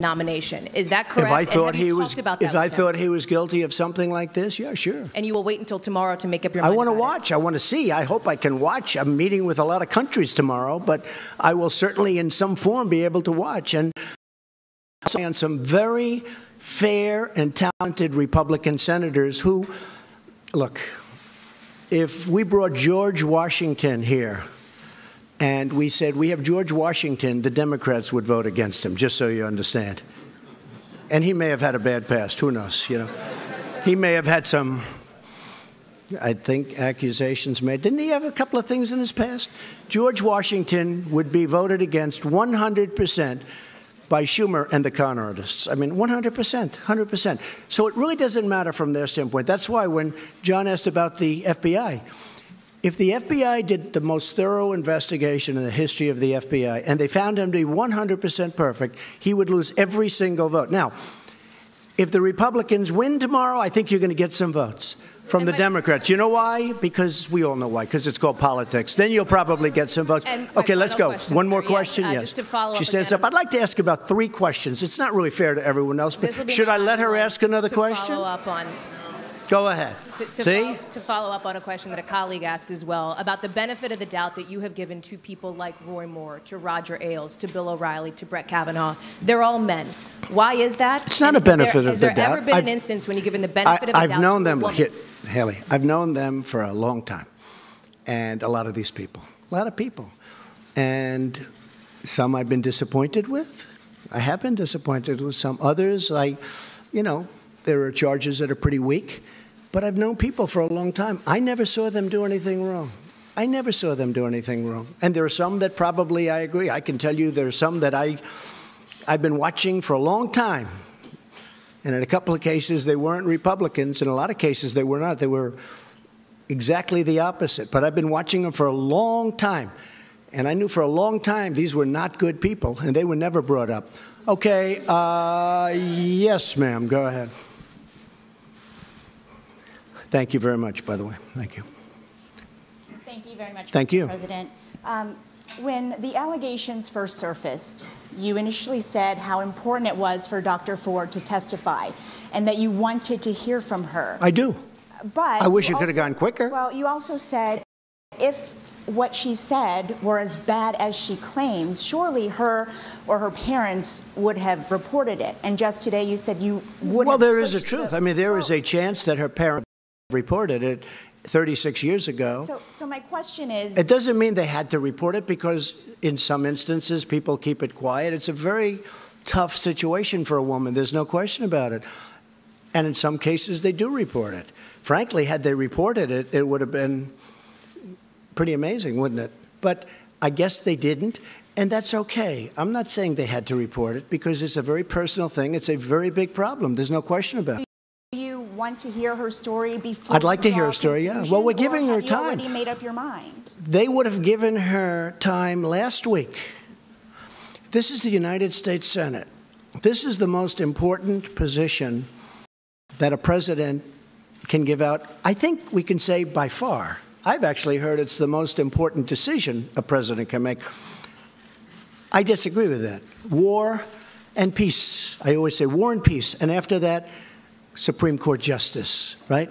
nomination. Is that correct? If I thought he was guilty of something like this, yeah, sure. And you will wait until tomorrow to make up your mind? I want to watch. I want to see. I hope I can watch. I'm meeting with a lot of countries tomorrow, but I will certainly in some form be able to watch. And on some very fair and talented Republican senators who, look, if we brought George Washington here and we said, we have George Washington, the Democrats would vote against him, just so you understand. And he may have had a bad past. Who knows? You know, he may have had some, I think, accusations made. Didn't he have a couple of things in his past? George Washington would be voted against 100% by Schumer and the con artists. I mean, 100%, 100%. So it really doesn't matter from their standpoint. That's why when John asked about the FBI, if the FBI did the most thorough investigation in the history of the FBI and they found him to be 100% perfect, he would lose every single vote. Now, if the Republicans win tomorrow, I think you're going to get some votes from the Democrats. You know why? Because we all know why, because it's called politics. Then you'll probably get some votes. Okay, let's go. One more question? Yes. Just to follow she stands up. I'd like to ask about 3 questions. It's not really fair to everyone else, but should I let her ask another question? Follow up on. Go ahead. To follow up on a question that a colleague asked as well about the benefit of the doubt that you have given to people like Roy Moore, to Roger Ailes, to Bill O'Reilly, to Brett Kavanaugh. They're all men. Why is that? It's not a benefit of the doubt. Has there ever been an instance when you've given the benefit of the doubt to a woman? I've known them, Haley, I've known them for a long time. And a lot of these people. A lot of people. And some I've been disappointed with. I have been disappointed with some. Others, there are charges that are pretty weak. But I've known people for a long time. I never saw them do anything wrong. I never saw them do anything wrong. And there are some that probably I agree. I can tell you there are some that I've been watching for a long time. And in a couple of cases, they weren't Republicans. In a lot of cases, they were not. They were exactly the opposite. But I've been watching them for a long time. And I knew for a long time these were not good people, and they were never brought up. Okay, yes, ma'am, go ahead. Thank you very much, by the way. Thank you. Thank you very much, Thank Mr. you. President. When the allegations first surfaced, you initially said how important it was for Dr. Ford to testify and that you wanted to hear from her. I do. But I wish it could have gone quicker. Well, you also said if what she said were as bad as she claims, surely her or her parents would have reported it. And just today you said you would Well, have there is a truth. I mean, there is a chance that her parents reported it 36 years ago. So my question is... It doesn't mean they had to report it because in some instances people keep it quiet. It's a very tough situation for a woman. There's no question about it. And in some cases they do report it. Frankly, had they reported it, it would have been pretty amazing, wouldn't it? But I guess they didn't, and that's okay. I'm not saying they had to report it because it's a very personal thing. It's a very big problem. There's no question about it. Do you want to hear her story before? I'd like to hear her story, yeah. Well, we're giving her time. Have you already made up your mind? They would have given her time last week. This is the United States Senate. This is the most important position that a president can give out. I think we can say by far. I've actually heard it's the most important decision a president can make. I disagree with that. War and peace. I always say war and peace. And after that, Supreme Court justice, right?